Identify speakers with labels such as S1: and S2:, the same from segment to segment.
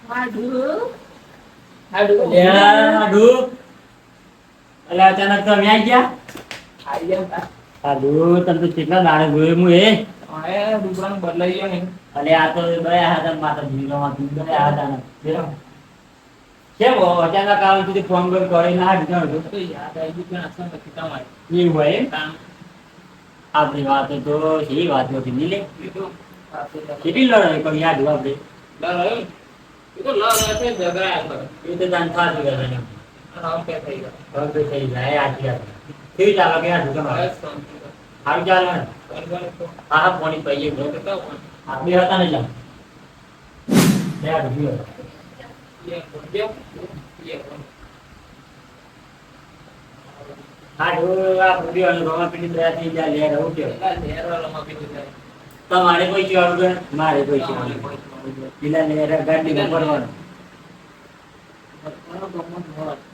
S1: હાડુ
S2: અલ્યા અચાનક તો આવી ગયા.
S1: આઈ ગયા
S2: હાડુ તને તો કેટલા દાડે જોયું હું
S1: દુકાન બદલાઈ ગયો ને.
S2: અલે આ તો ગયા હતા માતા જીવનમાં ગયા હતા કેમ અચાનક આવે સુધી ફોન કરી ના દીધો
S1: તો યાદ આવી ગયું કે આસન નથી તમારે
S2: એવું હોય એમ?
S1: કામ
S2: આપણી વાત તો સહી વાત નથી મિલે
S1: કીધું
S2: કેટલી લડાઈ કરી યાદ આપણે
S1: ડર આવ્યો એ તો લડ હશે ઝઘડા કરે
S2: એ તો જાણ થાતું કરે ને
S1: રામ કે થઈ ગયો
S2: હવે તો થઈ જાય આજ યાદ કેવી ચાલે કે યાદ તમારે સારું ચાલે ને? હા હા ફોન પૈયે બ્રો આપણે હતા ને જા યાદ ગયો હા જો આ પૂરી અને રોમા પીડી દયા થઈ જાય લે રહું કે તમારે કોઈ કેવાનું કે મારે કોઈ કેવાનું પેલા લે ગાડી ભરવાનું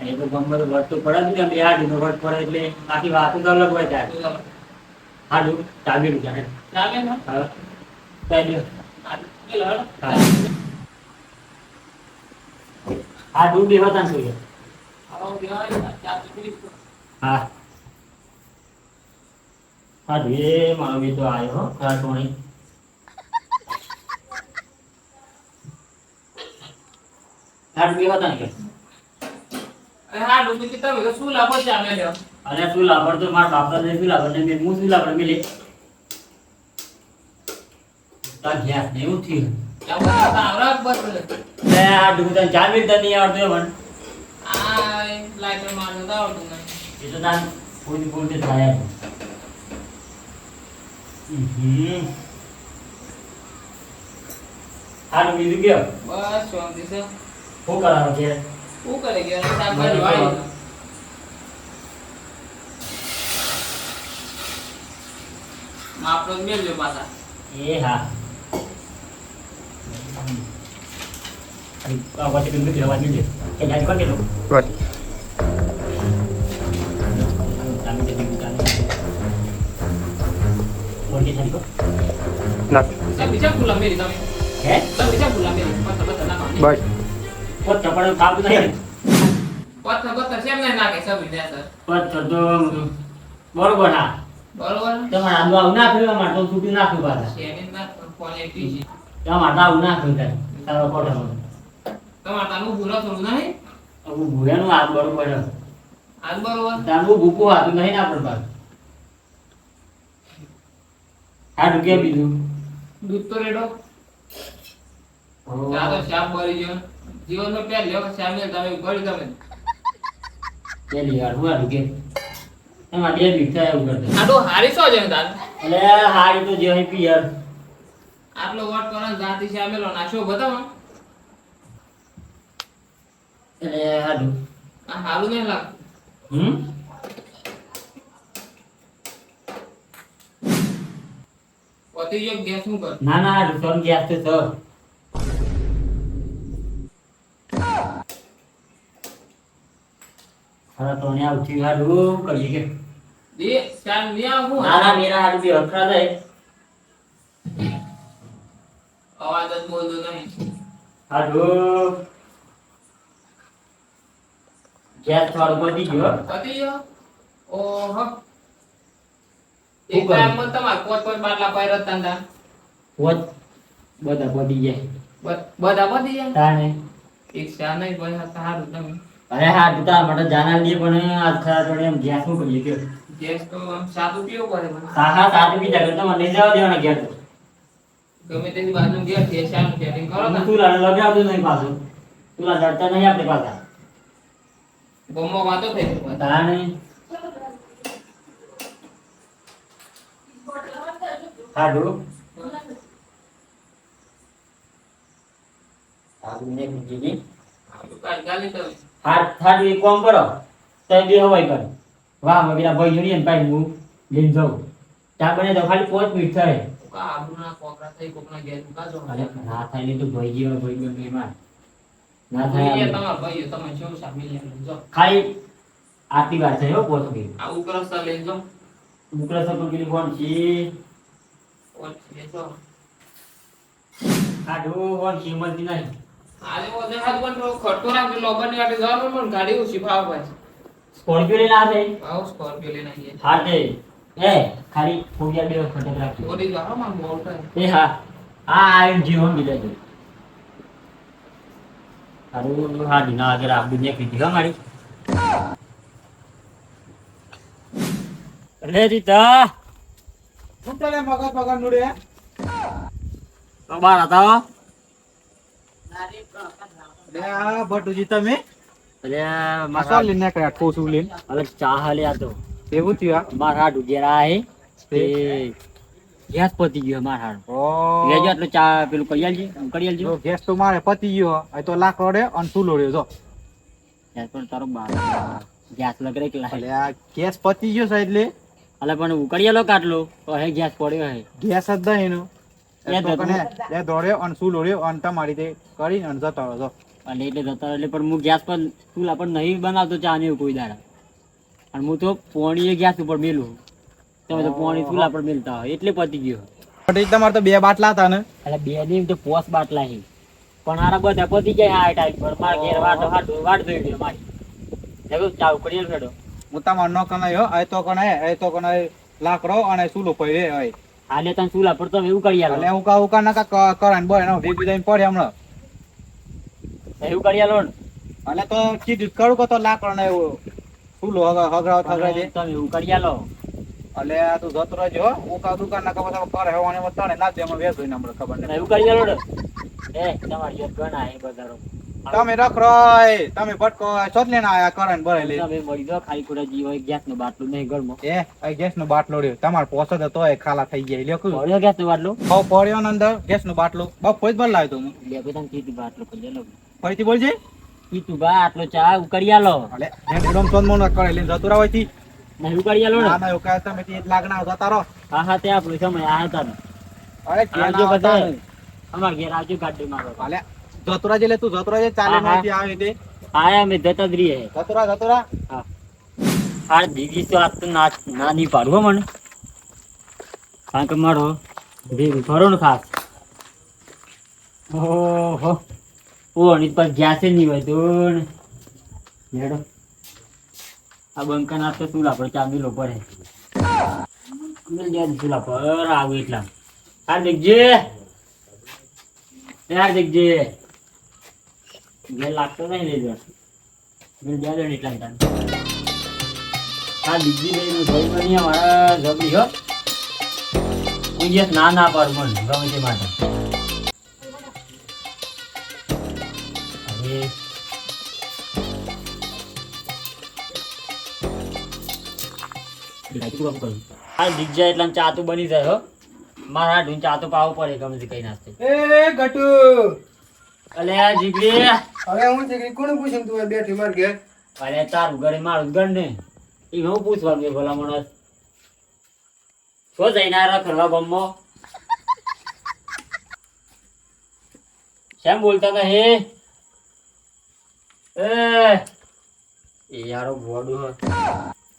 S2: એ તો ગમે તો વસ્તુ પડે ને બે આ ડીનો વટ પડે એટલે આખી વાતો તો અલગ હોય જાય હાડું ચાબી રૂપિયા
S1: ચાલે ને
S2: હા ચાલ્યો હા દૂધ બી હોતા ને હા હા એ મારો બી તો આવ્યો ખરા ટોણી હાડું બી હોતા ને કે
S1: હા ડુબી કે તમે શું લાભો ચાલે લ્યો
S2: અરે શું લાભર તો મારા બાપા ને શું લાભર ને હું શું લાભર મિલે તા ગયા ને એવું થયું
S1: આવરાક બસ
S2: લે આ ડુંગર ચાબી તો નહીં આવડતો પણ
S1: આ લાઈટર મારનો તો આવડતું નહીં
S2: એ તો તાન કોઈ કોઈ થાય હારું બીજું ગયો
S1: બસ શાંતિ છે
S2: શું કરાવો છે
S1: શું કરે ગયો શાકભાજી વાળી માપનો મેલજો પાછા
S2: એ હા પછી તું નથી રવા દીધે કે જાજ કોણ કેલો
S3: Right.
S2: બોલી સારી કો
S3: Not.
S1: સબ બીજા ખુલ્લા મેરી તમે
S2: હે
S1: સબ બીજા ખુલ્લા મેરી પત્તા પત્તા ના નાખે
S3: Bye.
S2: પોત ચપડ ખાવું નહીં
S1: પત્તા પત્તા સેમ નહીં નાખે સબ બીજા સર
S2: પોત તો બરોબર હા
S1: બરોબર
S2: તમારે આંબા આવું ના ફેરવા માટે તો છૂટી નાખ્યું પાછા
S1: શેની ના ક્વોલિટી છે
S2: તમારે આવું ના ફેરતા તારો કોઠા
S1: તમાર તાનું ભૂરો થોડું નહીં
S2: હું ભૂયાનું હાથ બરોબર
S1: આજ બરોબર
S2: તારું ભૂકું હાથું નહીં ના પણ હા રૂપિયા બીજું
S1: દૂધ તો રેડો ચા તો શાક બળી ગયો જીવનનો પહેલ લ્યો શામે તમે ગળી તમે
S2: પેલી વાર હું હારું કે એમાં બે બીક થાય એવું કરતો
S1: આડો હારી સો છે તાર
S2: એટલે હારી તો જે હોય પિયર
S1: આટલો વટ કરો જાતિ શામેલો નાશો બતાવો
S2: એટલે હારું
S1: આ હારું નહીં લાગ પતિ એક ગેસ નું કર
S2: ના ના હારું સોન ગેસ તો સર ખરા તો અહીંયા ઉઠી હારું કરી કે
S1: દે શામ ની આવું
S2: ના ના મેરા હારું બી અખરા થાય
S1: અવાજ જ બોલતો નહીં
S2: હારું ગેસ થોડું બધી ગયો
S1: પતિ ગયો ઓહો
S2: શું
S1: એક
S2: કરું?
S1: ટાઈમ માં તમાર કોટ કોટ બાટલા પાયર તંદા
S2: પોત બધા બધી જાય
S1: બધા પતી જાય
S2: તાને
S1: એક શા નહીં ભાઈ આ સારું તમે
S2: અરે હા તું તારા માટે જાના લઈએ પણ આજ ખરા જોડે એમ ગેસ શું કરીએ કે
S1: ગેસ તો આમ સાદું પીવું પડે મને
S2: હા હા સાચું બીજા કરતા મને લઈ જવા દેવાના ઘેર તો
S1: ગમે તેની બાજુ ગેસ છે શાનું સેટિંગ કરો ને
S2: તું લાડ લગાવતું નહીં પાછું તું લાડ ડરતા નહીં આપણે પાછા
S1: ગમો વાતો થઈ ગઈ
S2: તારા નહીં હાડું હાડું ને બીજી
S1: ગાલી તો
S2: હાડું એક કામ કરો તઈ બે હવાઈ કર વાહ મેં પેલા ભાઈ જોડીએ ને પાછી હું લઈને જાઉં ચા બને તો ખાલી 5 મિનિટ થાય
S1: કા આબુના કોકરા થઈ કોકના ગેસ કાજો
S2: અરે ના થાય નહીં તો ભાઈ જેવા ભાઈ ગયો મહેમાન ના
S1: ભાઈ
S2: થાય
S1: તમાર ભાઈ તમે શું સામી લે જો
S2: ખાલી આટલી વાર છે હો પોતકી
S1: આ ઉપરસ્તા લઈ જો
S2: મુકરા સકો કેલી ફોન છે
S1: ઓર બેસો
S2: હાડું ફોન કિંમત નહીં
S1: આજે ઓને હાથ પણ તો ખટકો રાખજો લોબરની આટે જવાનું પણ ગાડી ઓછી ભાવ ભાઈ
S2: સ્કોર્પિયો લઈને આવે
S1: આવ સ્કોર્પિયો લઈને આવીએ
S2: હા તે ખાલી ફોડિયા બે ખટક રાખજો
S1: ઓડી જાવ માં મોટ
S2: હા આ જીવન બીજા છે હારું હા દીના આગળ આ દુનિયા કીધી હા મારી અરે રીતા
S3: શું ચાલે મગજ મગજ નું રે
S2: તો બાર હતા
S3: લે આ ભટુજી તમે
S2: અરે
S3: મસાલ લઈને કયા કોસું લઈને
S2: અલગ ચા હાલે આ તો
S3: એવું થયું
S2: મારા ડુગેરા હે તે ગેસ પતી ગયો મારા
S3: આ
S2: લેજો એટલે ચા પેલું કરી આલજો
S3: જો ગેસ તો મારે પતી ગયો આ તો લાકડો રે અને ચૂલો રહ્યો જો
S2: ગેસ પણ તારો બાર ગેસ લગરે કે
S3: એટલે આ ગેસ પતી ગયો છે એટલે
S2: અલે પણ ઉકળી આલો કાટલો તો હે ગેસ પડ્યો હે
S3: ગેસ જ દઈ એનો
S2: એ
S3: તો કને લે દોડ્યો અને ચૂલો રહ્યો અને તમારી તે કરી અને જતો રહ્યો જો
S2: અને એટલે જતા એટલે પણ હું ગેસ પર ચૂલા પર નહીં બનાવતો ચા ને એવું કોઈ દાડા અને હું તો પોણીએ ગેસ ઉપર મેલું તમે તો પોણી ચૂલા પર મેલતા હોય એટલે પતી ગયો
S3: ભટુજી તમારે તો 2 બાટલા હતા ને
S2: એટલે બે ની તો પોસ બાટલા હે પણ આરા બધા પતી જાય આ ટાઈમ પર માર ઘેર વાટ દઈ ગયો મારી દેખો ચા ઉકળી આલ ફેડો
S3: હું તમાર નો કનાયો આ તો કનાય લાકડો અને ચૂલો પડે હોય
S2: હાલે તને ચૂલા પર તમે એવું કરી આલો
S3: એટલે હું કા નકા કરાને બોય ને ભેગી દઈને પડે હમણાં
S2: એવું કરી આલો ને
S3: અને તો કીધું કરું કે તો લાકડો ને એવું ચૂલો હગરાવ દે
S2: તમે એવું કરી આલો
S3: એટલે આ તું જતો રહેજો હો. હું કા દુકાન ના ખબર પર હેવાને વતાણે ના દે હમણાં વેચ હોય ને હમણાં ખબર
S2: તમે
S3: નહીં
S2: એવું કરી આલો ને તમારી જોત ગણા હે બધારો
S3: તમે રખરોય તમે ભટકો શોધ લેને આયા કરે ને ભરાઈ લે
S2: તમે મળી જાઓ ખાલી ખોટા જીવ હોય ગેસ નો બાટલો નહીં ઘરમાં
S3: એ આ ગેસ નો બાટલો રહ્યો તમાર પોસદ હતો એ ખાલા થઈ ગયા લ્યો કું
S2: પડ્યો ગેસ નો બાટલો
S3: બહુ પડ્યો ને અંદર ગેસ નો બાટલો બહુ ફોજ બદલાવ્યો તો હું
S2: બે બધા કીધું બાટલો કરી આલો
S3: ફરીથી બોલજે
S2: કીધું બા આટલો ચા ઉકળી આલો
S3: એટલે એકદમ સોનમોન કરે લઈને જતો રહો અહીંથી.
S2: નહીં ઉકળી આલો ને
S3: ના ના એવું કહે તમે તે લાગણા જતા રહો
S2: હા હા તે આપણું સમય આ હતા ને
S3: અરે
S2: આવજો
S3: આવજો
S2: બધા
S3: બધા
S2: અમાર ઘેર આવજો ગાડી મારો
S3: હાલે જતો રહેજે લે તું જતો રહેજે ચાલે
S2: હા, હા.
S3: નહીં આવે તે
S2: આયા અમે જતા જ રહીએ
S3: જતો રહે
S2: હા આ દીદી તો આજ તો ના નહીં પાડું હો મને કારણ કે મારો ભેગું ખરો ને ખાસ ઓહો ઓ અને પર ગેસ નહીં હોય તો ને મેડમ આ બંકા ના તો ચૂલા પર ચા મિલો પડે ચૂલા પર આવું એટલા આ દેખજે યાર દેખજે ઘેર લાગતો નહીં લેજો મેં જ્યાં જણ એટલા ટાઈમ હા બીજી લઈને ભાઈ બની મારા જબરી હો હું જે ના પાડું મને ગમે તે માટે હવે હા દીકજા એટલે ચા તો બની જાય હો મારા હાડું ચા તો પાવું પડે ગમે તે કઈ નાસ્તે
S4: એ ગટુ
S2: અલે આ જીગરી
S4: હવે હું છે કે કોને પૂછું તું બેઠી માર ઘેર
S2: અરે તારું ઘરે મારું ઘર ને એ હું પૂછવાનું છે ભલા માણસ શું જઈને આ કરવા ગમો કેમ બોલતા હતા હે એ યારો ગોડું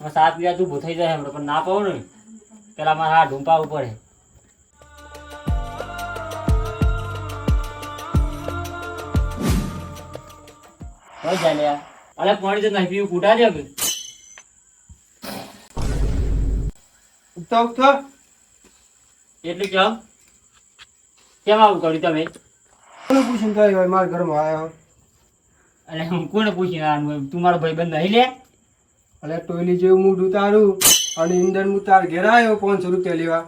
S2: હે સાત પીવા તું ઉભો થઈ જાય હમણાં પણ ના પાવું ને પેલા મારે હા ઢૂંપાવું પડે હોય ચાલ્યા અરે પાણી તો નહીં પીવું કૂટા દે કે
S4: ઉઠો ઉઠો
S2: એટલું કેમ આવું કર્યું તમે
S4: કોને પૂછું તો આવ્યો મારા ઘરમાં આવ્યો
S2: અરે હું કોને પૂછી આનું તું મારો ભાઈ બંધ નહીં લે
S4: અલે ટોયલી જેવું મૂઢું તારું અને ઇંદર હું તાર ઘેર આવ્યો 500 રૂપિયા લેવા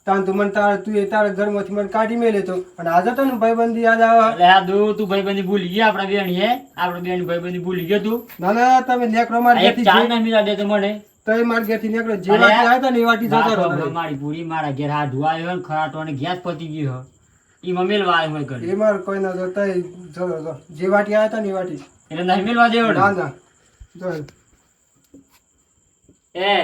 S4: તાન તું મને તું એ તારા ઘરમાંથી મને કાઢી મેલે તો અને આજે તને ભાઈબંધી યાદ આવે
S2: અરે આ દો તું ભાઈબંધી ભૂલી ગયા આપણા બેન હે આપણા બેન ભાઈબંધી ભૂલી ગયો તું
S4: ના ના તમે નેકરો માર
S2: આ એક
S4: ઘેરથી
S2: ચા
S4: જે-
S2: ના મિલા દે તો મને
S4: તઈ માર ઘેરથી નેકરો જે
S2: અરે
S4: વાટી આવ્યા તા ને એ વાટી જતો
S2: વાતો
S4: રહો
S2: મારી પૂરી મારા ઘેર આ ધુઆયો ને ખરાટો અને ગેસ પતી ગયો ઈ મમેલવા આવ્યો હોય ઘરે
S4: એ માર કોઈ ના જતા જતો જે વાટી આવ્યા તા ને એ વાટી
S2: એટલે નહીં મેલવા દેવો
S4: ના
S2: ને
S4: ના જો
S2: એ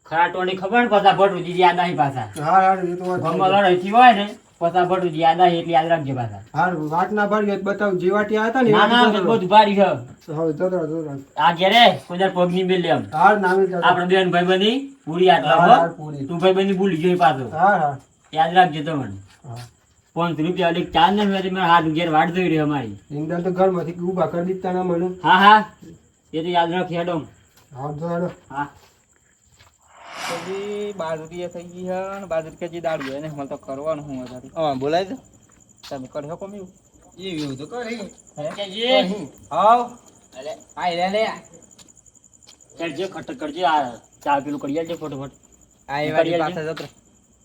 S2: ખરાટો ની ખબર ને પાછા ભટું દીદી યાદ આવી પાછા
S4: હાર હાર એ તો વાત
S2: ગમમાં લડાઈ હોય ને પાછા ભટું યાદ આવી એટલે યાદ રાખજે પાછા
S4: હાર વાત ના ભાડી બતાવ જે વાટી આવ્યા તા ને એ
S2: ના ના
S4: વાટી જતો રહો.
S2: બધું ભારી છે
S4: હવે જતો રહો, જતો રહો.
S2: આ ઘેરે કોઈ દર પગની મેલે એમ
S4: હાર નામે જતો
S2: આપણે બેન ભાઈબંધી પૂરી
S4: હાર
S2: આટલા
S4: હાર પૂરી
S2: તું ભાઈબંધી ભૂલી ગઈ પાછો
S4: હાર હાર
S2: યાદ રાખજે તો મને
S4: હા.
S2: ₹5 એટલે ચા ને મેં મારા હાથ ઘેર વાટ જોઈ રહ્યો અમારી.
S4: ઇંદર તો ઘરમાંથી ઊભા કરી દીધા ના મને.
S2: હા હા એ તો યાદ રાખી હેડો.
S4: હા તો હેડો.
S2: હા
S3: પછી બાજરી થઈ ગઈ છે ને બાજરી કે જે દાડી હોય ને મને તો કરવાનું હું વધારે હા બોલાય તો તમે કર્યો કોમ એવું
S4: એવું તો કરી.
S3: હાવ
S2: અલે
S3: આ લે લે
S2: કરજે ખટક કરજે આ ચા પેલું કરી આલજે ફટોફટ.
S3: આ એ વાડી પાસે જતો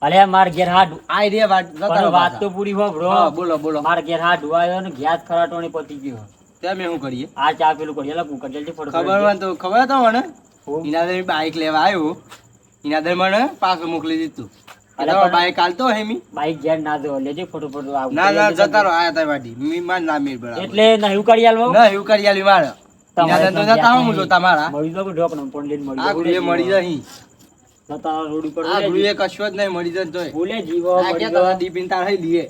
S2: અલે માર ઘેર હાથ
S3: આ રે વાત
S2: પણ વાત તો પૂરી હો બ્રો.
S3: હા બોલો બોલો
S2: માર ઘેર હાથ ધોવાયો ને ગેસ ખરાટોની પતી ગયો.
S3: ત્યાં મેં શું કરીએ
S2: આ ચા પેલું કરી આલે કુકર જલ્દી ફટોફટ.
S3: ખબર તો મને
S2: હું?
S3: ઇનાદર બાઈક લેવા આવ્યો ઇનાદર મને પાછું મોકલી દીધું
S2: અરે પણ
S3: બાઈક હાલતો હે મી
S2: બાઈક ઘેર ના દો લેજે ફટોફટ આવું.
S3: ના ના જતા રહો આયા તા વાડી મી માર ના મેર બરાબર
S2: એટલે ના એવું કરી આલવો.
S3: ના એવું કરી આલી મારે
S2: તમારે
S3: ઇનાદર તો જતા હું જોતા મારા
S2: મળી તો ઢોક ને પણ લઈને મળી
S3: આ ગુડીએ મળી જાય
S2: જતા રોડ ઉપર
S3: આ ગુડીએ કશો જ નહીં મળી જાય તોય
S2: બોલે જીવો
S3: આ
S2: મળી
S3: કે
S2: ગયો.
S3: તો દીપિન તાર હઈ લીએ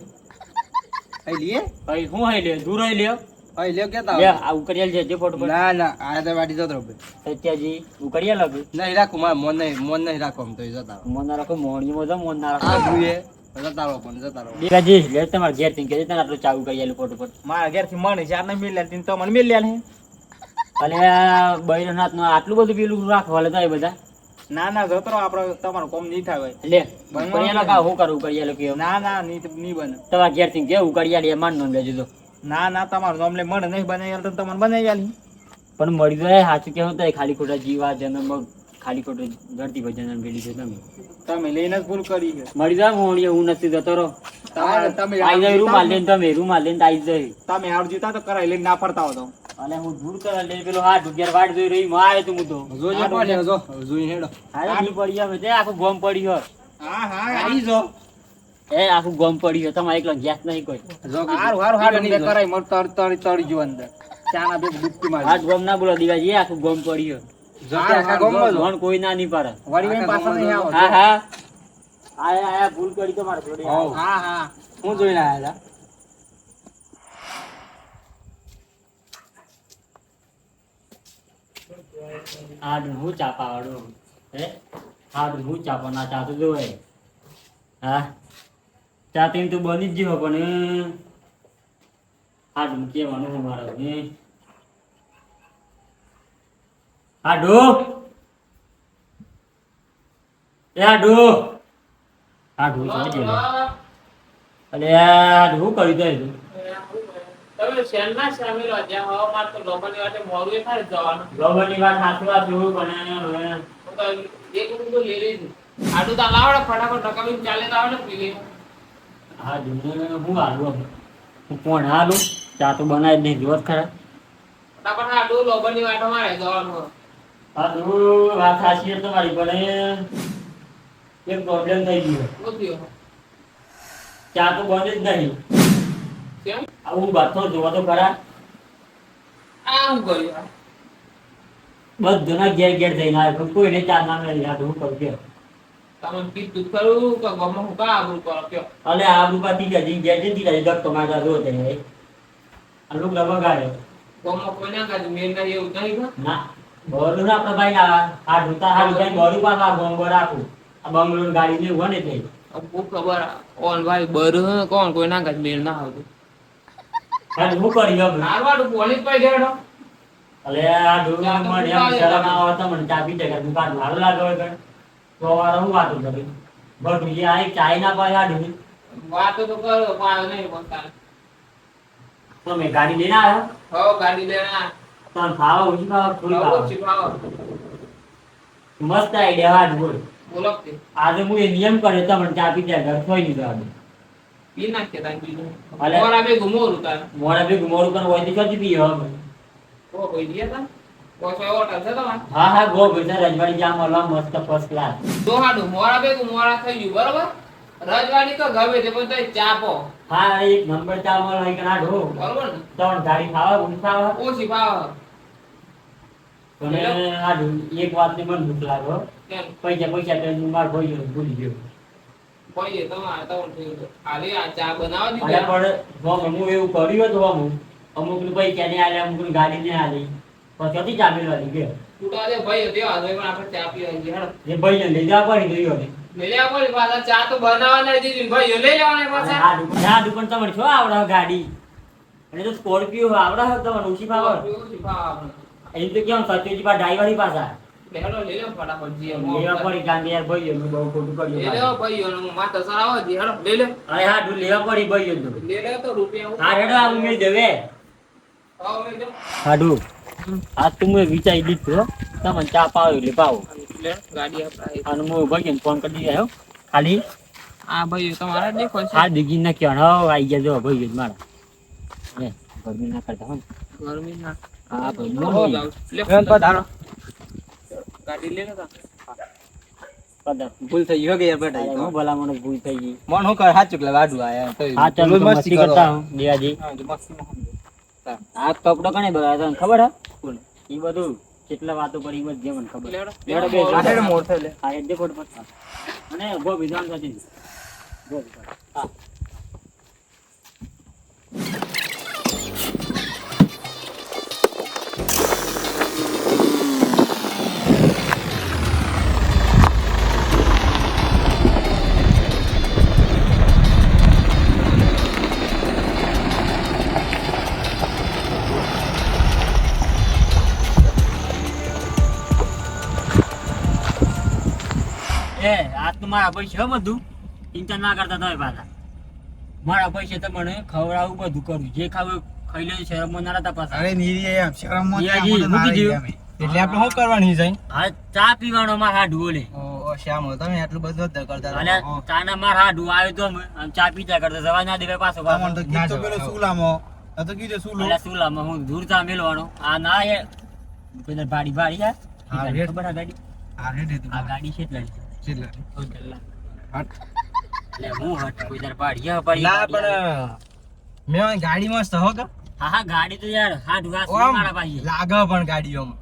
S3: હઈ લીએ
S2: ભાઈ હું હઈ લે દૂર હઈ લ્યો
S3: હઈ લ્યો કે
S2: લે
S3: તા
S2: આ ઉકરિયાલ છે જે ફટોફટ.
S3: ના ના આયા તા વાડી જતો રહો
S2: સત્યાજી ઉકરિયાલ હવે
S3: નહીં રાખું મારે મોન નહીં રાખો આમ તો જતા રહો
S2: મોન ના રાખો મોણી માં મોન ના
S3: આ
S2: રાખો.
S3: ગુડીએ જતા રહો પણ જતા રહો
S2: દીવાજી લે તમાર ઘેર થી કે તને આટલું ચાલુ કરી આલું ફટોફટ.
S3: મારા ઘેર થી મળી ચાર ને મિલ લે તો મને મિલ લે
S2: અને બૈરનાથ નું આટલું બધું પેલું રાખવા લેતા એ બધા
S3: ના ના જતો રહો આપણે તમારું કોમ નહીં થાય
S2: લે ઉકરિયાલ કા હું કરું ઉકરિયાલ કે
S3: ના ના નહીં બને
S2: તમાર ઘેર થી કે ઉકરિયાલ એ માન નો લેજો તો.
S3: ના ના તમારું નામ લે મને નહીં બનાવી તો તમને બનાવી આલી
S2: પણ મળી જાય સાચું કેવું તો ખાલી ખોટા જીવા જન્મ ખાલી ખોટું ધરતી પર જન્મ પેલી છે તમે
S3: તમે લઈને જ ભૂલ કરી છે
S2: મળી જાય મોણી હું નથી જતો રહો.
S3: તમે
S2: આઈ જાય રૂમાલ લઈને તમે રૂમાલ લઈને આઈ જાય.
S3: તમે હાર જીતા તો કરાઈ લઈને ના ફરતા હો તો
S2: અને હું દૂર કરવા લે પેલો હાથ ઘેર વાટ જોઈ રહી માં આવે તું હું તો
S3: જોજો કોને જો જોઈને હેડો
S2: હારી પડી આવે તે આખું ગોમ પડી હોય.
S3: હા હા આવી જો
S2: એ આખું ગોમ પડી હોય તમારે એકલો ગેસ નહીં કોઈ.
S3: હારું હારું હારું બે કરાઈ મત તળી જો અંદર ચાના બે ડૂબકી મારી
S2: હાથ ગોમ ના બોલો દીવાજી આખું ગોમ પડી હોય.
S3: જો કે આખા ગામમાં જો
S2: ધોણ કોઈ ના નહીં પાડે.
S3: વળી બેન પાછા નહીં આવો
S2: હા હા આયા ભૂલ કરી તો મારે જોડે આવો.
S3: હા હા હું જોઈને આયા
S2: આજ હું ચાપા વાળો હે આજ હું ચાપા ના ચાતું જોવે હા ચાતી તો બની જ ગયો પણ આજ હું કેવાનું હું મારે હે આડો એ આડો આડો છે અલે આડ હું કરી દે તું
S1: તમે શેરના સામેલ જ્યાં હવા માર તો લોકોની વાટે મોડું એ થાય જવાનું
S2: ગોબરની વાત સાચવા જોવું પણ
S1: હું તો એક રૂપિયો લઈ લઈશ આડું તો લાવડે ફટાફટ રકમ ચાલે તો આવડે પીવી
S2: હા જુને હું હાલું હું કોણ હાલું ચા તો બનાવી જ નહીં જોત ખરા
S1: ફટાફટ આડું લોબરની વાટે મારે જવાનું
S2: હાલું વાત સાચી છે તમારી પણ એક પ્રોબ્લેમ થઈ ગયો
S1: શું થયું
S2: ચા તો બને જ નહીં
S1: કેમ
S2: આવું બાથો જોવા તો ખરા
S1: આ હું કર્યું
S2: બધાના ઘેર ઘેર જઈને આવે પણ કોઈને ચા ના મળે યાર હું કરું કે
S1: તમે કીધું ખરું કે ગમો હું કા આબરૂ કરો કયો
S2: અલે આ રૂપાથી જજી ઘેર જતી રહી દક ટમાટા જો તે આ લોક લગાડ્યો
S1: ગમો કોઈના કાજ મેલ નહીં એવું નહીં કે
S2: ના બોલું ના આપણે ભાઈ આ ઢૂતા હાલ ભાઈ બોલું પાછા આ બોમ્બો રાખું આ બંગલોની ગાડી ને વને થઈ
S1: ખૂબ ખબર ઓન ભાઈ બર કોણ કોઈના કાજ મેલ ના આવતું
S2: ખાલી હું કરી ગયો
S1: મારવાડું પોલીસ પાઈ ગયો
S2: અલે આ ઢૂંગા મળે એમ શરમ આવે તો મને ચા પીતે કે દુકાન મારું લાગે હોય કણ તો વાર હું વાતો કરી બટ એ આઈ ચાય ના પાય આ ઢૂંગી
S1: વાતો તો કરો પણ નહીં બોલતા
S2: તો મેં ગાડી લઈને આવ્યો
S1: હો ગાડી લેના
S2: તને ખાવા ઓછી ખાવા થોડી
S1: બહુ
S2: ખાવા
S1: ચીપાવો
S2: મસ્ત આઈડિયા વાત બોલ
S1: બોલો તે
S2: આજે હું એ નિયમ કર્યો તો મને ચા પીતે ઘર થોઈ નહીં જવાનું
S1: પી નાખે તાન બીજું
S2: અલે.
S1: મોરા બે ઘુમોરું તાન
S2: મોડા ભેગું મોડું પણ હોય તો ક્યાંથી પીએ હવે
S1: ઓ કોઈ દિયા તાન કોસો હોટલ છે તમાર
S2: હા હા ગો ભેસા રજવાડી જામ ઓલા મસ્ત ફર્સ્ટ ક્લાસ
S1: તો હાડું મોરા બે મોરા થઈ ગયું બરોબર રજવાડી તો ગમે તે પણ તોય ચાપો
S2: હા એક નંબર ચા મળે હોય કે ના ઢો
S1: બરોબર ને
S2: ત્રણ ગાડી ખાવા ઊંઘ ખાવા
S1: ઓછી ભાવ
S2: અને આ એક વાત ની મને ભૂખ લાગો
S1: કેમ
S2: પૈસા તો માર ભાઈ ભૂલી ગયો
S1: કોઈ તમારે તો થઈ ગયું આલી આ ચા બનાવવા
S2: અને
S1: દીધા
S2: પણ હું એવું કર્યું હતું અમુક ને પૈસા ને આલે અમુક ને ગાડી ને આલી પછી ક્યાંથી ચા પીવાની ગયો
S1: તું તો આજે ભાઈ દેવા દે પણ આપણે ચા પીવા ગયા હેડો
S2: એ ભાઈ ને લઈ જવા પડી ગયો
S1: લઈ લેવા પડે પાછા ચા તો બનાવવા નહીં દીધી ભાઈ લઈ લેવાના પાછા
S2: હાડુ પણ તમને શું આવડે ગાડી અને તો સ્કોર્પિયો આવડે તમને ઓછી ફાવર એ તો કેમ સચોજી પા ડ્રાઈવર પાછા
S1: લેલો લઈ લો ફટાફટ જી
S2: લેવા પડી કારણ કે યાર ભાઈઓ બહુ ખોટું
S1: લઈ
S2: કર્યું
S1: લો ભાઈ નું માથે સરાવો જી હેડો લઈ લે
S2: અરે હાડુ લેવા પડી ભાઈઓ તો
S1: લઈ લે તો રૂપિયા
S2: હા રેડો આ ઉમેર દેવે
S1: આવો મે જો
S2: હાડુ આ તું મેં વિચારી દીધું તમને ચા પાવ એટલે પાવો
S1: લે ગાડી આપડા
S2: અને હું ભાઈને ફોન કરી દીધો ખાલી
S1: આ ભાઈ તમારા દેખો છે
S2: આ દીગી ના કહેવાનો આવી ગયા જો ભાઈઓ જ મારા એ ગરમી ના કરતા હો
S1: ગરમી ના
S2: હા
S1: હો
S2: ભાઈ
S1: જાવ લે
S3: એમ પધારો
S1: ગાડી લે લો
S2: કદાચ
S3: ભૂલ થઈ ગયો કે યાર બેટા
S2: હું ભલા મને ભૂલ થઈ ગઈ
S3: મન હું કર હાચુક લે વાડું આયા તો
S2: હા ચાલો તો મસ્તી કરતા હું દેવાજી
S3: હા તો મસ્તી માં
S2: આ કપડો કને બગાડ્યો તને ખબર હે ઈ બધું કેટલા વાતો કરી બસ જે મને ખબર
S1: લેડો
S2: લેડો બે
S3: આઠેડ મોડ થઈ લે
S2: આ એક કોડ પર અને ગો વિધાન સાચી ગો હા એ આ તો મારા પૈસા બધું ચિંતા ના કરતા તમે પાછા મારા પૈસા તમને ખવડાવું બધું કરું જે ખાવું ખાઈ લેજો શરમમાં ના રહેતા પાછા
S3: અરે નીરી એમ શરમમાં
S2: યાજી, મૂકી દ્યો.
S3: એટલે આપણે શું કરવાની છે
S2: હા ચા પીવાનો માર હાડુ ઓલે
S3: ઓ શ્યામ તમે આટલું બધું જ કરતા
S2: અને ચાના માર હાડુ આવ્યો તો આમ ચા પીતા કરતા જવા ના દેવાય પાછો
S3: તમને તો કીધું પેલો સુલામો આ તો કીધું સુલો
S2: એટલે સુલામાં હું દૂર ચા મેલવાનો આ ના એ પેલા ભાડી ભાડી હે
S3: હા, રેડ.
S2: ખબર આ ગાડી
S3: આ રેડી
S2: આ ગાડી છે એટલે
S3: કેટલા
S2: હું હટ કોઈ તાર ભાડી હે ભાડી
S3: ના પણ મેં ગાડી મસ્ત હો કે
S2: હા હા ગાડી તો યાર હાડુ આ
S3: ઓમ
S2: મારા પાસે
S3: લાગે પણ ગાડીઓમાં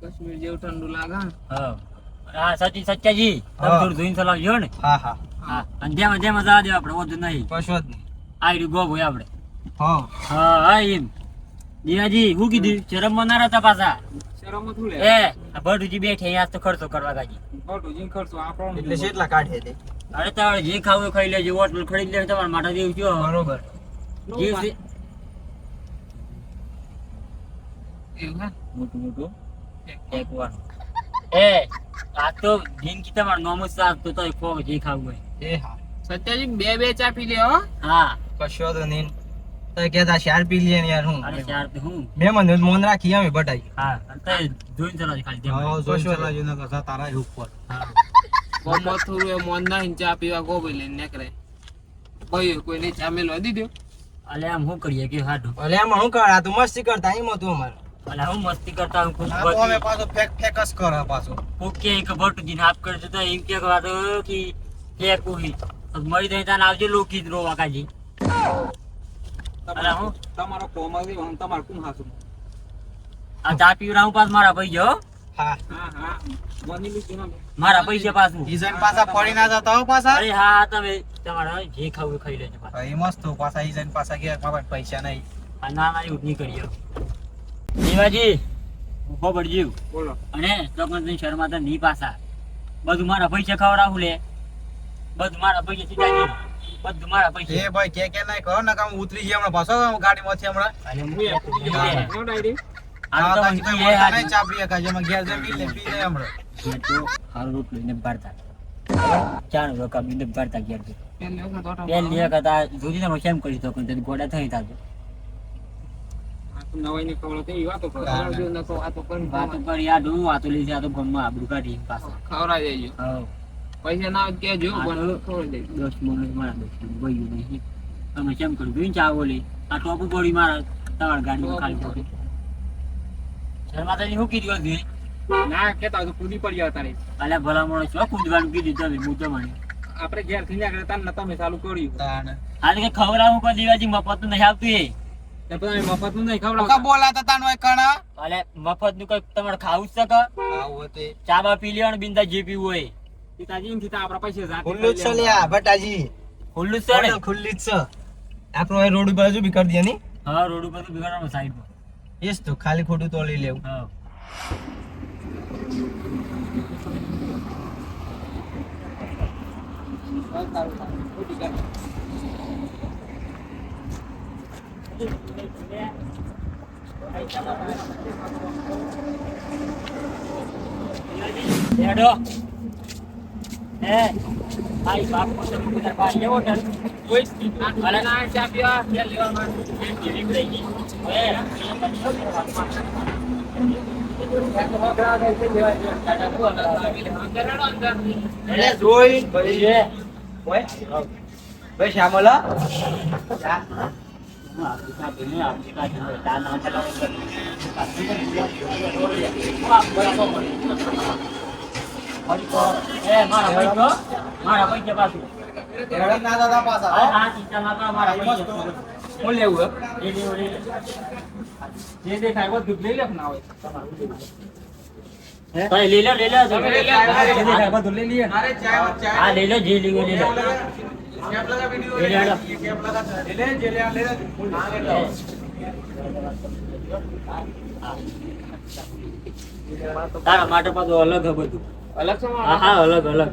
S1: કશ્મીર જેવું ઠંડુ લાગે
S2: હા હા સચી સચ્ચાજી તમે
S3: હા.
S2: થોડું જોઈને ચલાવજો ને
S3: હા હા
S2: હા અને જેમાં જેમાં જવા દે આપણે વધુ નહીં
S3: કશું જ નહીં
S2: આયરું ગો ભાઈ આપણે
S3: હા
S2: હા હા એમ દિયાજી હું કીધું શરમમાં ના રહેતા પાછા
S1: શરમ થું લે
S2: એ આ ભટુજી બેઠે આજ તો ખર્ચો કરવા ગાજી
S1: ખોટું જીન ખર્ચો આપણો
S3: એટલે કેટલા કાઢે તે
S2: અરે તમારે જે ખાવું એ ખાઈ લેજો હોટલ ખરીદ લે તમારા માટે દેવું છો
S3: બરોબર
S2: જે છે
S1: એવું હે
S2: મોટું મોટું એક વાર એ આ તો જિંદગી તમારે નોમસ સાથ તો તોય ખો જે ખાવું હોય
S3: એ હા
S1: સત્યાજી બે ચા પી લે હો
S2: હા
S3: કશો તો નહીં તો કેતા શાર પી લે ને યાર હું
S2: અરે ચાર તો હું
S3: મહેમાન મોન રાખી અમે બટાઈ
S2: હા અને તોય જોઈને ચલાવજો ખાલી તેમાં.
S3: તારા ઉપર
S2: હા
S1: ગમત થોડું એ મોન ના ચા પીવા ગોબી લઈને નીકળે ભાઈ કોઈ ને ચા મેલવા દીધો
S2: અલે આમ શું કરીએ કે હાડું
S3: અલે આમાં હું કરા તું મસ્તી કરતા એમ હતું અમારે
S2: અલે હું મસ્તી કરતા હું ખૂબ
S3: આ તો અમે પાછો ફેકસ કરે પાછો
S2: ઓકે એક ભટુજી હાફ કરજો તો એમ કે વાત કે એક ઉહી મળી જાય તાને આવજો લોકી જ રોવા કાજી અરે હું
S3: તમારો કોમલ તમાર કોણ હાસું
S2: આ ચા પીવરાવું પાસ મારા પૈસા હો.
S3: હા
S1: હા હા મોની લીધું ના
S2: મારા પૈસા પાછું
S3: ઈઝન પાછા ફરી ના જતા હો પાછા
S2: અરે હા તમે તમારા જે ખાવું એ ખાઈ લેજો પાછા.
S3: એ મસ્ત પાછા ઈઝન પાછા ગયા મારા પૈસા નહીં
S2: આ ના ના એવું નહીં કરીએ દેવાજી ઉભો પડજો
S1: બોલો
S2: અને ચોકન શર્માતા નહીં પાછા બધું મારા પૈસા ખવડાવું લે બધું મારા પૈસા સીધા બધું મારા પૈસા
S3: એ ભાઈ કે નહીં કરો ને કામ ઉતરી ગયા હમણાં પાછો ગાડીમાંથી હમણાં
S2: અરે હું
S1: હું
S2: એક
S1: નો ડાયરી
S2: આ તો
S3: તાજી
S2: મને
S3: કોઈ
S2: એ
S3: મળતા નહીં
S2: હારી.
S3: ચા પીએ કાજે માં ઘેર જઈ પી લે હમણાં
S2: મેં તો હારું રોટલું ને ભરતા ચાર રોકા બીને ભરતા ગયા છે
S1: પેલે વખત ઓટો
S2: બેન લે કતા જોજી ને કેમ કરી તો પણ ગોડા થઈ તાજો
S1: નવાઈ ની ખબર હતી વાતો ખવડાવજો ન તો વાતો કરી
S2: વાતો કરી આ ડૂ વાતો લીધી આ તો ગમમાં આબરૂ કાઢી પાછા
S1: ખવડાવી દેજો
S2: હા
S1: પૈસા ના આવે કેજો
S2: આ
S1: પણ
S2: તો
S1: ખવડાવી દેજો
S2: 10 મિનિટ મારા દોસ્ત ભાઈ નહીં તમે કેમ કર્યું જોઈને ચા બોલી આ ટોપ ગોળી મારા તમારા ગાડીમાં ખાલી પડી શર્માતાજી શું કીધું હતું
S1: ના કેતા તો કૂદી પડ્યા તારે
S2: અલ્યા ભલા માણસ શું કૂદવાનું કીધું તમે હું તો મને
S1: આપણે ઘેર થી નીકળે તાર તમે ચાલુ કર્યું
S3: તાને
S2: હાલ કે ખવડાવું કોઈ દીવાજી મફત નહીં આવતું એ
S1: તે બધા મફત નું નહીં
S3: ઓકા
S1: ખવડાવતા
S3: બોલાતા તાન હોય કણા
S2: અલે મફત નું કઈ તમારે ખાવું જ શકે
S3: આવું તે
S2: ચા બા પી લેવાનું બિંદા જે પીવું હોય
S1: પિતાજી એમ થતા આપણા પૈસા જાતે
S3: ખુલ્લું જ છે લ્યા બટાજી
S2: ખુલ્લું જ છે ને
S3: ખુલ્લી જ છે આપણો એ રોડ બાજુ બી કરી દે ની
S2: હા રોડ ઉપર તો બિગાડવાનું સાઈડ પર
S3: એસ તો ખાલી ખોટું તો લઈ લેવું
S2: હા
S3: સારું સારું ખોટી ગાડી.
S2: લેડો હે ભાઈ બાપ કો તો મુકતા ભાઈ એવો ડર કોઈ
S1: અરે ના ચા પીવા ત્યાં લેવા માંડ
S2: જીવી રહી ગઈ હે
S3: એટલે જોઈ ભાઈ
S2: છે
S3: ઓય ભાઈ શ્યામલા ચા
S2: આપકા બને આપકા જો તા ના ચલાવ મારા પૈસા પાછું
S3: એડા ના દાદા પાછા
S2: હા ચિંતા ના કરો મારા પૈસા
S3: હું લેવું
S2: એ લેવો
S3: જે દેખાય બધું લઈ લે ના હોય
S2: તો લઈ લો
S1: તમે લઈ લો.
S3: જે દેખાય બધું લઈ લઈએ અરે ચા
S2: હા લઈ લો જે લીધો લઈ લો
S3: કેપ લગા વિડિયો
S2: લઈ લો
S3: કેપ લગા જે લે હા લે લો
S2: તારા માટે પાછું અલગ હે બધું
S1: અલગ છે
S2: હા હા અલગ અલગ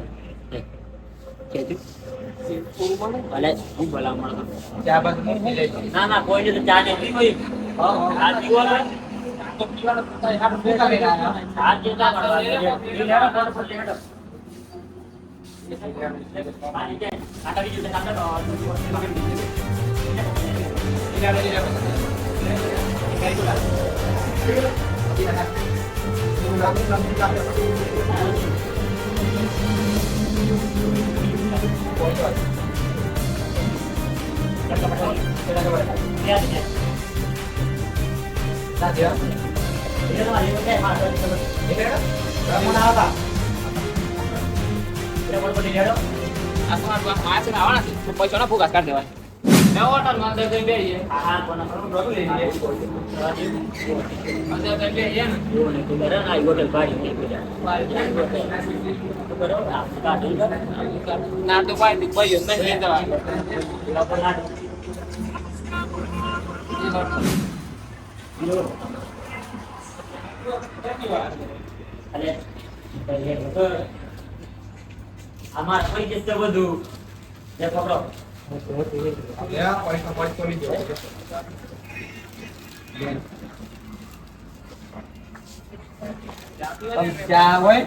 S2: અલે હું ભલામણ
S3: ચા બસ મૂકી લે
S2: ના ના કોઈ નહીં ચા નહીં કોઈ આ પીવાનો
S3: તો પીવાનો તો હાથ ભેગા લઈને આયા
S2: આ ચિંતા કરવા લેડો કોણ પર લેડો પાણી દે આટા બીજું તે
S1: પૈસા ફોકસ કરી દેવાય હોટલ માં અંદર બે
S2: હા કોના પર લઈ લે
S1: અંદર બે ને
S2: એવું નહીં તો ના હોટલ પાડી બરાબર આ કાઢી
S1: ના તો ભાઈ ભાઈ નહીં જવા
S2: લોકો ના અરે અમાર કોઈ જશે બધું જે પકડો
S3: યા પૈસા પૈસા લઈ જાઓ ચા હોય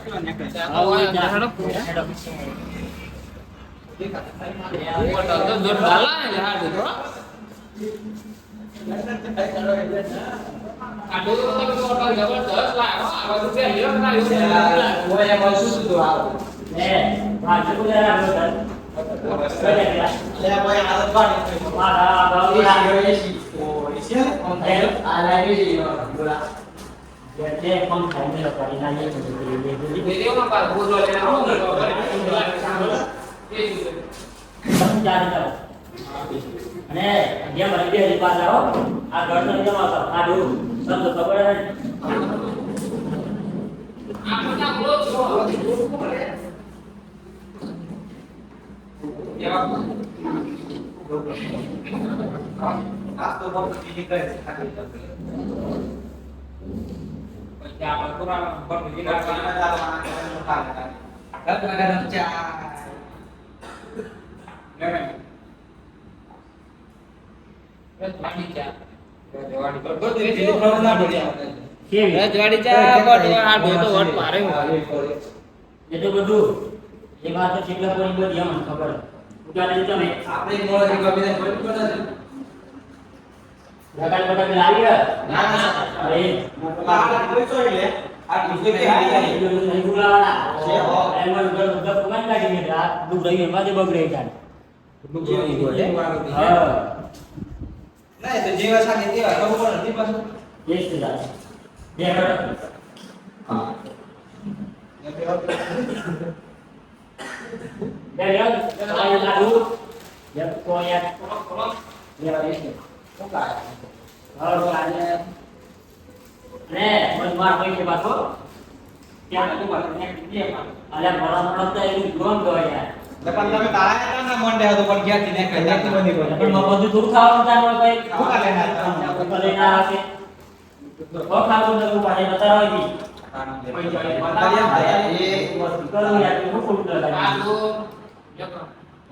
S2: અને જેમ રવિવારે પાસ આવો આ ઘરનો જમા કરો આ દૂર સમજો ખબર
S1: રજવાડી ચા પણ આ તો વટ મારે
S2: એ તો બધું એ વાત તો કેટલા કોઈ બધી અમને ખબર ઉગાડે તમે
S3: આપણે મોળે કવિતા કોઈ પણ
S2: લગાડ બગાડ લાવી ગયા
S3: ના ના
S2: અરે
S3: આ કોઈ ચોઈ લે આ બીજે કે આવી
S2: નહીં બોલાવાના એમ ઘર પગાર લાગી ગયા આ દુખ રહી માથે બગડે જાય હા
S3: ના તો જેવા સાકે તેવા ખબર નથી પાછું
S2: એ જ થાય બે કર
S3: હા
S2: બે યાર આ લાડુ યે કોયા લેવા દે હા કાલે ને મન માર કોઈ કે બાતો ક્યાં તો બાતો ને કે અલે બરાબર તો એ ગ્રોન ગયો યાર
S3: પણ તમે તાળા ના મંડે હતો પણ ગયા થી ને કઈ બની ગયો
S2: પણ બધું દૂર ખાવાનું તાર કોઈ
S3: ભૂકા લેના
S2: ભૂકા લેના આવે તો ખાવાનું તો પાડે નતા હોય
S3: બતાવ્યા એ
S2: કરું યાર હું ફૂલ
S1: આ
S2: લગાવી
S1: તો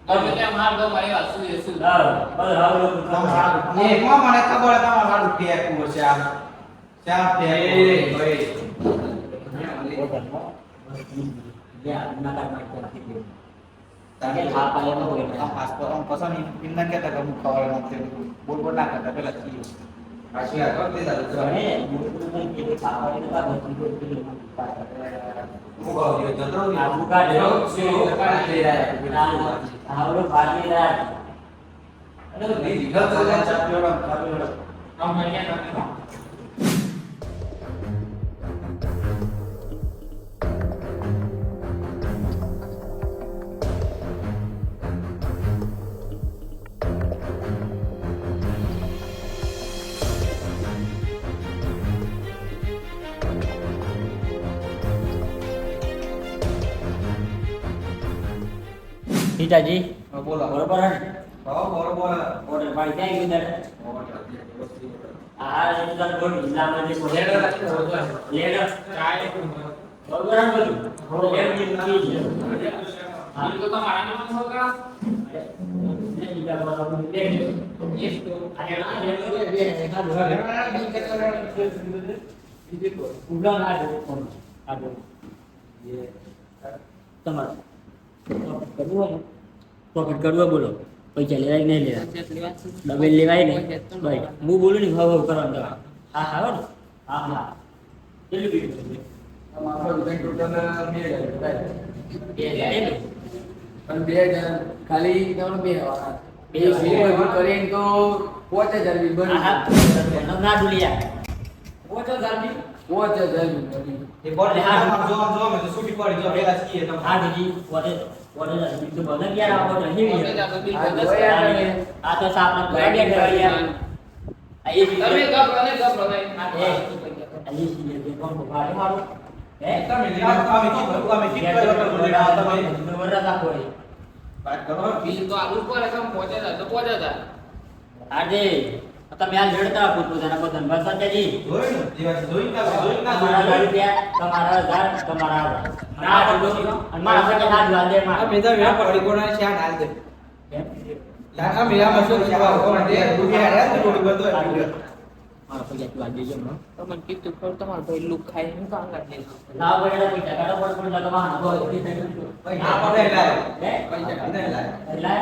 S1: ગમે ત્યાં માર દો મારી વાત શું શું
S2: પિતાજી
S3: બોલો
S2: બરોબર હે ને?
S3: બરોબર
S2: ઓર્ડર પાડી ક્યાં ગયું તારે? આ રેસ્ટોરન્ટ બોલ જિલ્લામાં જે લેડર લેડર
S1: ચાય
S2: બરોબર હે ને બધું લેડર ની મૂકી છે
S1: આ તો તમારા નામ હોગા yes to
S2: પ્રોફિટ કરવો બોલો પૈસા લેવાય નહીં લેવા ડબલ લેવાય નહીં ભાઈ હું બોલું ને હવે કરવાનું તમારે હા હા ને હા હા કેટલું બીજું
S3: ખાલી બે કરીને તો 5000 બી બની
S2: ના ડુલિયા
S3: 5000 બી 5000 બી
S2: હા દીદી વોટે તો બને ક્યારે આવો તો નહીં આ તો સાપના ગાડી કરાવી યાર આ એ
S1: તમે ગપ રહે
S2: અલી સી જે કોણ ભાડે મારો હે
S3: તમે
S2: વરરા કોઈ
S1: બિલ તો આલુ પર એકમ પહોંચે તો પહોંચે તા
S2: આજે તમે આ લડતા પોતાના બદન બસાજી તમારા રૂપિયા તમારા હજાર તમારા ના અને મારા સાથે ના જ દે માં
S3: મેદા વેા પડી કોના શ્યા નાલ દે લાગા મેરા મસો કેવા હો દે રૂપિયા રે થોડી બધો
S2: મારા પૈસા તું આજે જો નો
S1: તો મને કીધું પર તમારો ભાઈ લુક ખાઈ હું કામ લાગે
S2: ના બગડા પૈસા કાઢો પણ લગવાના બહુ
S3: ના પડે લાય
S2: હે
S3: પૈસા કીધા લાય
S2: એટલે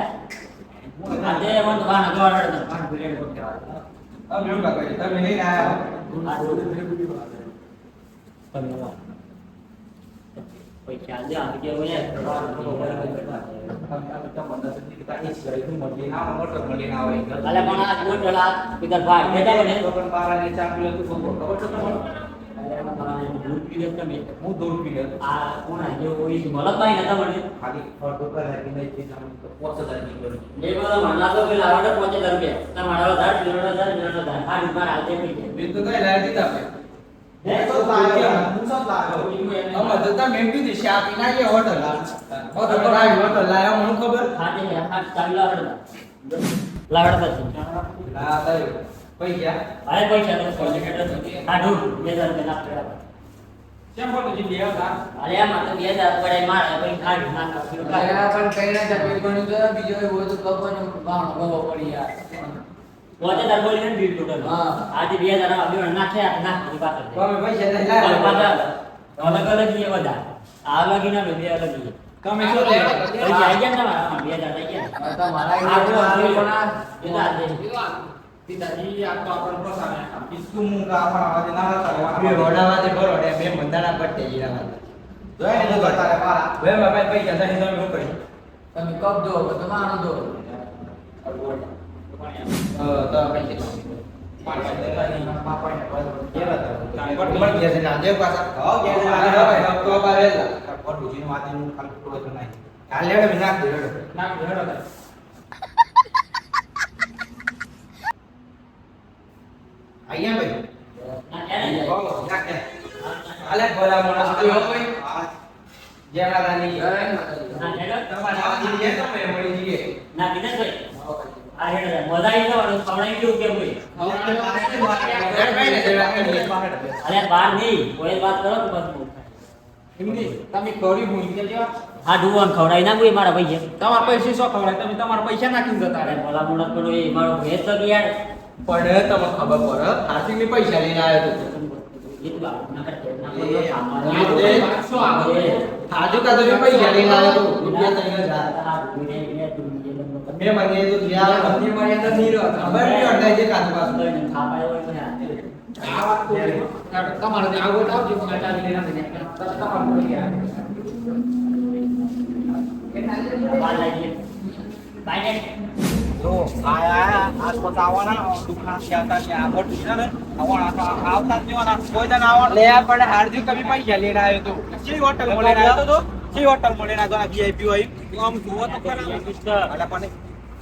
S2: આજે મન વાના ગોળડ પાન ભૂલે
S3: अब लोग का कहे तब नहीं आया
S2: પૈસા આજે આ કે હોય અલે પણ આ કોઈ પેલા બીજા ભાઈ બેટા બને દૂધ પી લે તમે હું દૂધ પી લે આ કોણ આ જો કોઈ મલકભાઈ નતા બને ખાલી ફોટો પર રાખી નહીં છે તમે તો 5000 ની એ બધા મનલા તો પેલા આવડે 5000 રૂપિયા તમારા 1000 આ દુકાન આલતે પી
S3: बिल तो कहीं लाया थी तब
S2: હે
S3: तो लाया सब लाया हम तो मेमती थी शाप इना ये होटल होटल लाया होटल लाया मन खबर
S2: ખાતે આ ચાવી લાવડતા લાવડતા
S3: ला ताई पैसा
S2: આય પૈસા તો કોન્ટ્રાક્ટર કાઢું 2000 રૂપિયા નાખતા
S3: કેમ બોલો જી लिया था
S2: અરે આમાં તો 2000 પડે મારે પછી કાઢી નાખો
S3: પણ કઈ ના જાય કોણ તો બીજો હોય તો કપનો બાણો ગવો પડી યાર
S2: પોતે તાર બોલીને બિલ ટોટલ
S3: હા.
S2: આજે 2000 આવ્યો નાખ્યા નાખી પાછળ
S3: તમે પૈસા નહીં લાયા
S2: અલગ અલગ ઈ બધા આ અલગ ઈ ના બે અલગ ઈ
S3: તમે
S1: શું લેવા?
S2: પૈસા આવી ગયા ને તમારા 2000 આવી ગયા
S3: તમારા
S2: આપણો
S3: પણ
S2: એ તો આજે
S1: પિતાજી આ તો આપણને પસાને
S3: इसको मुंह का अपन आवाज ना करवा ये रोडावा दे बरोडे બે મંદાના પટ્ટે જીરાવા જોય ને તારે મારા બે બાપા પૈસા દે તમે શું કરી તમે કબ દો તમારો દો તો પૈસા પાણી દેવાની પાપા ને કેવા તો પણ કે છે ના દે પાછા હો કે ના ભાઈ હબ તો બારેલા પર દુજીનો વાતીનું ખાલી ટોળો તો નહીં કાલ લેડે મે નાખ દે નાખ દે આયા ભાઈ
S2: ના ક્યારે
S3: બોલો નાખ દે આલે બોલા માણસ તો હો કોઈ જેના દાની
S2: ના હેડો
S3: તમારે આજી જે તમે મળી જઈએ
S2: ના કીધા ભાઈ આ હેડ મજા આવી જવાનું ખવડાવી કેવું કેમ ભાઈ અરે બાર નહીં કોઈ વાત કરો તો બસ
S3: તમે ખોરી ભૂંજી લેવા
S2: હા ડુવાન ખવડાવી નાખું એ મારા ભાઈ
S3: તમારા પૈસે શું ખવડાય તમે તમારા પૈસા નાખીને જતા
S2: અરે
S3: રહે
S2: મોલા મોલા કરો એ મારો ભેસ તો યાર
S3: પડે તમને ખબર પડે આર્થિક ની પૈસા લઈને આવ્યો તો
S2: એટલું આવું ના કરતો ના
S3: એ,
S2: કરતો સામાન
S3: એ,
S1: શું આવે?
S3: આજુ કાજુ મેં પૈસા લઈને આવ્યો તો રૂપિયા 3000 મેં મને તો દિયા બધી મર્યાદા નહીં રહ્યો ખબર નહીં અડાઈ જે કાજુ પાછું
S1: આ વાત તો તમારે જે આવું હોય તો આવજો પણ ચાલી લઈને આવજો. તમારે બોલી ગયા.
S3: તો આયા આસપાસ આવવાના દુકાન છે હતા કે આગળ છે ને આવવાના આવતા જ આવવાના કોઈ જણ આવવાના લે પણ હારજી કભી પૈસા લઈને આવ્યો તો ચી હોટલ માં લઈને આવ્યો તો ચી હોટલ માં લઈને આવ્યો VIP હોય આમ જોવો તો ખરા અલા પણ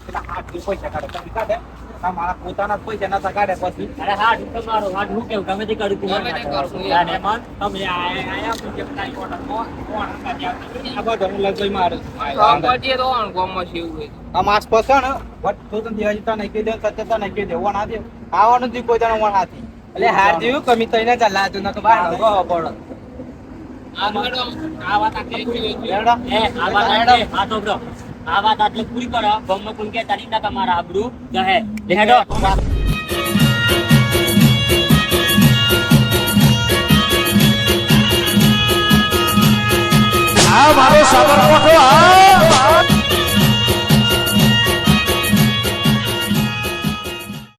S3: પેલા હાથ પૈસા કાઢે તમે કાઢે મારા પોતાના પૈસા નતા કાઢે પછી
S2: અરે હા ઢુકર મારો હા ઢુક કેવું ગમે તે કરું તું
S1: ગમે તે કરું.
S2: યાર એમાં
S3: તમે આયા કે કઈ હોટલ માં કોણ કાઢ્યા આ બધું લગઈ મારે
S1: તો પછી તો આણ ગામમાં છે એવું હોય.
S3: આમ આસપાસ છે ને વટ તો દેવાજીતા નહીં કહી દે સત્યતા નહીં કહી દે વણ આ દે આવવાનું જ કોઈ જણ વણ હાથી એટલે હાર જેવું કમી તઈને ચાલા તું ન તો બહાર ગો પડો
S1: આ મેડમ આ વાત આખી એવી છે.
S3: લેડો
S2: એ આ વાત આટલે હા તો બ્રો આ વાત આટલે પૂરી કરો ગમે કોણ કે તારી ના તમારા આબરૂ જહે લેડો
S5: આ મારો સાબરકોઠો આ